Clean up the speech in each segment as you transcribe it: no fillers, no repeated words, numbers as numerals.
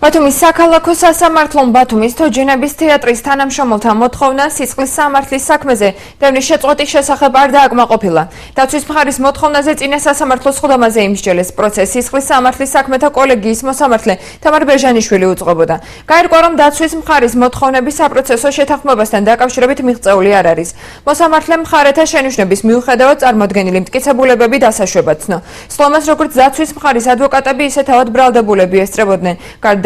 ბათუმის საქალაქო სასამართლომ ბათუმის თოჯინების თეატრის თანამშრომელთა მოთხოვნა სისხლის სამართლის საქმეზე დევნის შეწყვეტის შესახებ არ დააკმაყოფილა. დაცვის მხარის მოთხოვნაზე წინა სასამართლოს სხდომაზე იმსჯელეს პროცესს სისხლის სამართლის საქმეთა კოლეგიის მოსამართლე თამარ ბეჟანიშვილი უწყობოდა. გაირკვა, რომ დაცვის მხარის მოთხოვნები საპროცესო შეთანხმებასთან დაკავშირებით მიღწეული არ არის. მოსამართლემ მხარეთა შენიშვნების მიუხედავად წარმოდგენილი მტკიცებულებები დასაშვება ცნო. სხდომას როგორც დაცვის მხარის ადვოკატები, ისე თავად ბრალდებულები ესწრებოდნენ.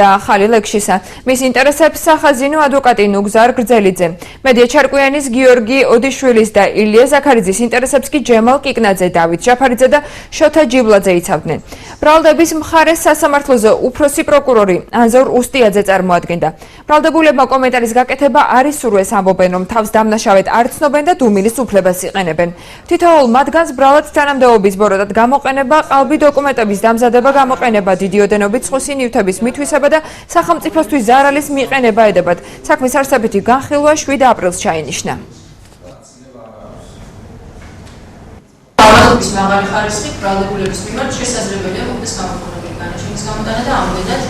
ახალი ლექსისა. მის ინტერესებს სახაზინო ადვოკატი ნუგზარ გრძელიძე. მედია ჩარკვიანის, გიორგი ოდიშვილის და ილია ზაქარიძის ინტერესებს კი ჯემალ კიკნაძე, დავით ჯაფარიძე და შოთა ჯიბლაძე იცავდნენ. ბრალდების მხარეს სასამართლოზე უფროსი პროკურორი ანზორ უსტიაძე წარმოადგენდა. ბრალდებულებმა კომენტარის გაკეთება არ ისურვეს, ამბობენ, რომ თავს დამნაშავედ არ ცნობენ და დუმილის უფლებას იყენებენ. თითოეულ მათგანს ბრალად თანამდებობის ბოროტად გამოყენება, ყალბი დოკუმენტების დამზადება, გამოყენება, დიდი ოდენობით სხვისი ნივთების მითვისება და სახელმწიფოსთვის ზარალის მიყენება ედებათ. საქმის არსებითი განხილვა 7 აპრილს ჩაინიშნა. ავადობის მაღალი ხარისხით ბრალდებულების მიმართ შესაძლებელია მოხდეს გამოყენებული განაჩენის გამოტანა და ამდენად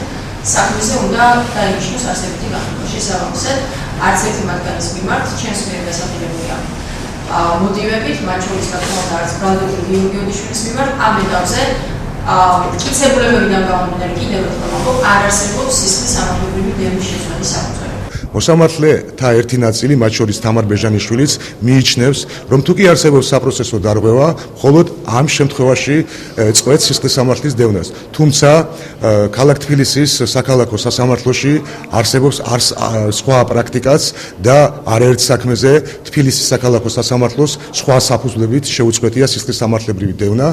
საქმეზე უნდა დაინიშნოს არსებითი განხილვა. შესაბამისად, არც ერთი მათგანის მიმართ ჩემს მიერ დასახელებულია მოტივებით, მათ შორის რა თქმა უნდა არც ბრალდებული გიორგი ოდიშვილის მიმართ ამ ეტაპზე მტკიცებულებებიდან გამომდინარე კიდევ ერთხელ არ არსებობს სისხლის სამართლებრივი დევნის შეცვლების საფუძველი. მოსამართლეთა ერთი ნაწილი, მათ შორის თამარ ბეჟანიშვილიც, მიიჩნევს, რომ თუ კი არსებობს საპროცესო დარღვევა, მხოლოდ ამ შემთხვევაში წყვეტს სისხლის სამართლის დევნას. თუმცა ქალაქ თბილისის საქალაქო სასამართლოში არსებობს სხვა პრაქტიკაც და არაერთ საქმეზე თბილისის საქალაქო სასამართლოს სხვა საფუძვლებით შეუწყვეტია სისხლის სამართლებრივი დევნა,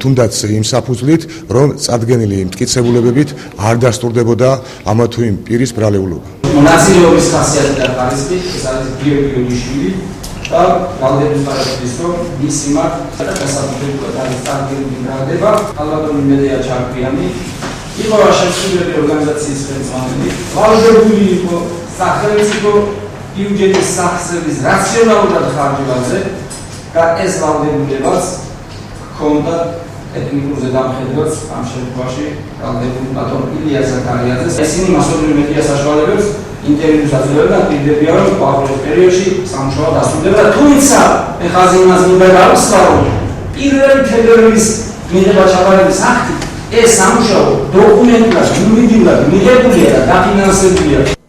თუნდაც იმ საფუძვლით, რომ წარდგენილი მტკიცებულებებით არ დასტურდებოდა ამა თუ იმ პირის ბრალეულობა. მონაწილეობის ხასიათი და ხარისხი, ეს არის გიორგი ოდიშვილი და ბრალდების პარადის რომ მის მიმართ დასაბუთებულად არის წარდგენილი ბრალდება, ალბათ რომ მედია ჩარკვიანი იყო შემსრულებელი ორგანიზაციის ხელმძღვანელი, ვალდებული იყო სახელმწიფო ბიუჯეტის სახსრების რაციონალურად ხარჯვაზე და ეს ვალდებულებაც ჰქონდა ეთნიკურზე დამხედვაც ამ შემთხვევაში ბრალდებული ბატონ ილია ზაქარიაძეს. ისინი მასობრივ მედია საშუალებებს ინტერვიუს აძლევენ და პირდებიან, რომ ყოფილი პერიოდში სამუშაო დასრულდება, თუმცა ეხლა იმას მინდა გავუსვა, რომ პირველი თებერვლის მიღება ჩაბარების აქტი ეს სამუშაო დოკუმენტურად, იურიდიულად მიღებულია და დაფინანსებულია.